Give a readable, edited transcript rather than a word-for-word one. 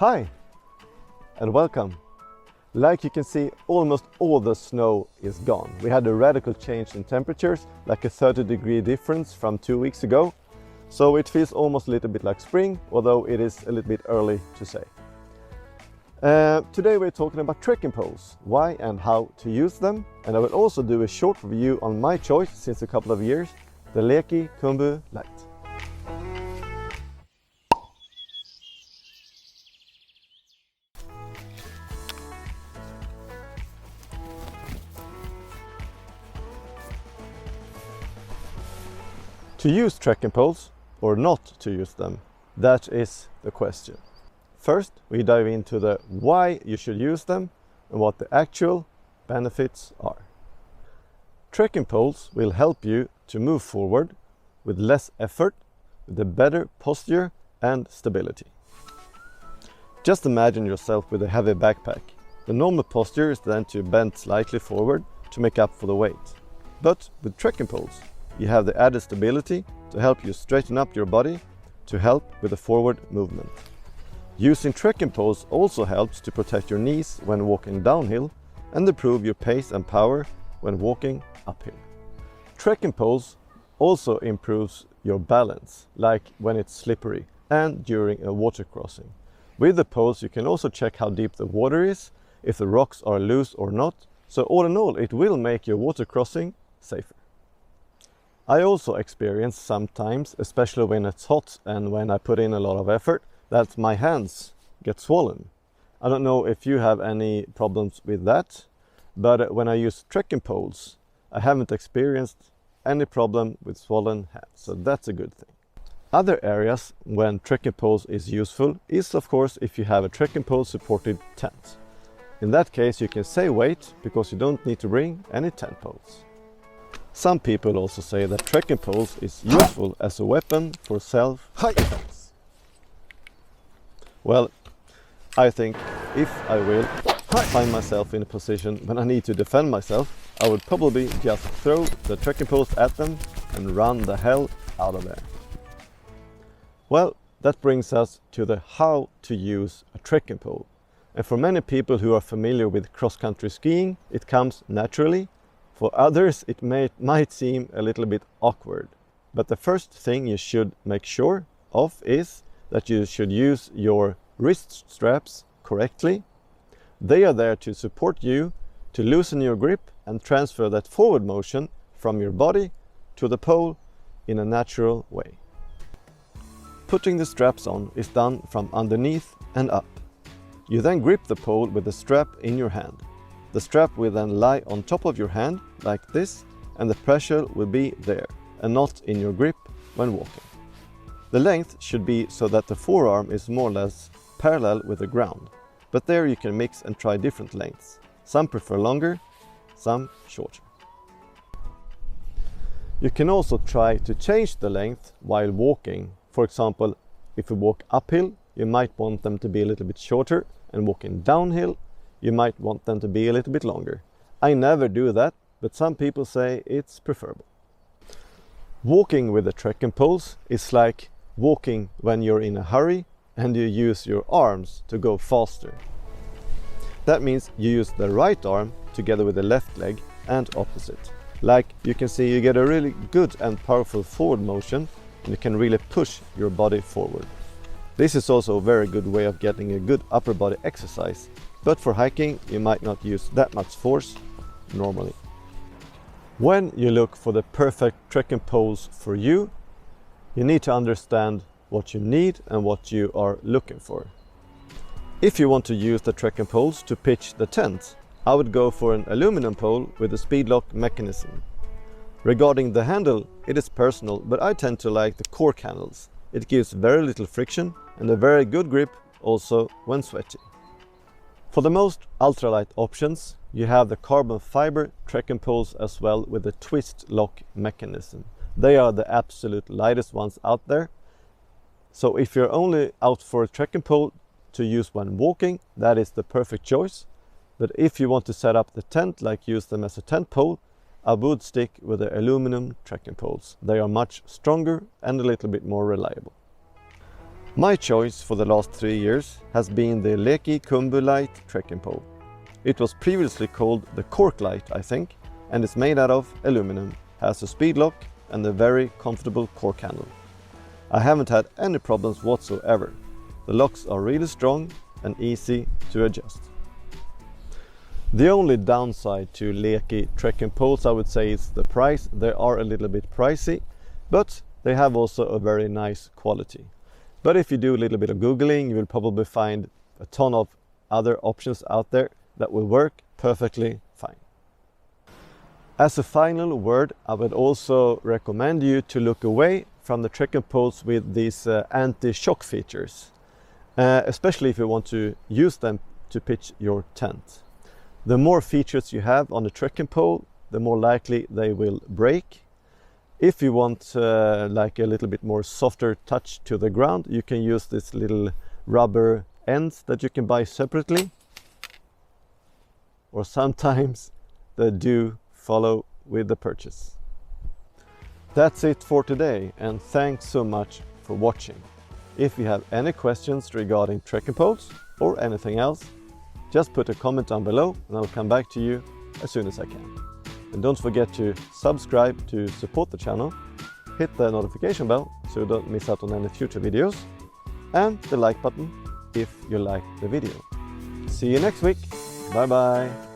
Hi and welcome. Like you can see, almost all the snow is gone. We had a radical change in temperatures, like a 30-degree difference from 2 weeks ago. So it feels almost a little bit like spring, although it is a little bit early to say. Today we're talking about trekking poles, why and how to use them. And I will also do a short review on my choice since a couple of years, the LEKI Khumbu Lite. To use trekking poles or not to use them, that is the question. First, we dive into the why you should use them and what the actual benefits are. Trekking poles will help you to move forward with less effort, with a better posture and stability. Just imagine yourself with a heavy backpack. The normal posture is then to bend slightly forward to make up for the weight. But with trekking poles, you have the added stability to help you straighten up your body to help with the forward movement. Using trekking poles also helps to protect your knees when walking downhill and improve your pace and power when walking uphill. Trekking poles also improves your balance, like when it's slippery and during a water crossing. With the poles you can also check how deep the water is, if the rocks are loose or not, so all in all it will make your water crossing safer. I also experience sometimes, especially when it's hot and when I put in a lot of effort, that my hands get swollen. I don't know if you have any problems with that, but when I use trekking poles, I haven't experienced any problem with swollen hands, so that's a good thing. Other areas when trekking poles is useful is of course if you have a trekking pole supported tent. In that case you can save weight because you don't need to bring any tent poles. Some people also say that trekking poles is useful as a weapon for self-defense. Well, I think if I will find myself in a position when I need to defend myself, I would probably just throw the trekking poles at them and run the hell out of there. Well, that brings us to the how to use a trekking pole. And for many people who are familiar with cross-country skiing, it comes naturally. For others, it might seem a little bit awkward. But the first thing you should make sure of is that you should use your wrist straps correctly. They are there to support you to loosen your grip and transfer that forward motion from your body to the pole in a natural way. Putting the straps on is done from underneath and up. You then grip the pole with the strap in your hand. The strap will then lie on top of your hand like this, and the pressure will be there and not in your grip when walking. The length should be so that the forearm is more or less parallel with the ground, but there you can mix and try different lengths. Some prefer longer, some shorter. You can also try to change the length while walking. For example, if you walk uphill, you might want them to be a little bit shorter, and walking downhill, you might want them to be a little bit longer. I never do that, but some people say it's preferable. Walking with the trekking poles is like walking when you're in a hurry and you use your arms to go faster. That means you use the right arm together with the left leg and opposite. Like you can see, you get a really good and powerful forward motion and you can really push your body forward. This is also a very good way of getting a good upper body exercise. But for hiking, you might not use that much force normally. When you look for the perfect trekking poles for you, you need to understand what you need and what you are looking for. If you want to use the trekking poles to pitch the tent, I would go for an aluminum pole with a speed lock mechanism. Regarding the handle, it is personal, but I tend to like the cork handles. It gives very little friction and a very good grip also when sweating. For the most ultralight options, you have the carbon fiber trekking poles as well with a twist lock mechanism. They are the absolute lightest ones out there. So if you're only out for a trekking pole to use when walking, that is the perfect choice. But if you want to set up the tent, like use them as a tent pole, I would stick with the aluminum trekking poles. They are much stronger and a little bit more reliable. My choice for the last 3 years has been the LEKI Khumbu Lite trekking pole. It was previously called the Cork Lite, I think, and is made out of aluminum, has a speed lock and a very comfortable cork handle. I haven't had any problems whatsoever. The locks are really strong and easy to adjust. The only downside to LEKI trekking poles, I would say, is the price. They are a little bit pricey, but they have also a very nice quality. But if you do a little bit of Googling, you will probably find a ton of other options out there that will work perfectly fine. As a final word, I would also recommend you to look away from the trekking poles with these anti-shock features, especially if you want to use them to pitch your tent. The more features you have on the trekking pole, the more likely they will break. If you want like a little bit more softer touch to the ground, you can use this little rubber ends that you can buy separately. Or sometimes they do follow with the purchase. That's it for today, and thanks so much for watching. If you have any questions regarding trekking poles or anything else, just put a comment down below and I'll come back to you as soon as I can. And don't forget to subscribe to support the channel, hit the notification bell so you don't miss out on any future videos, and the like button if you like the video. See you next week. Bye bye.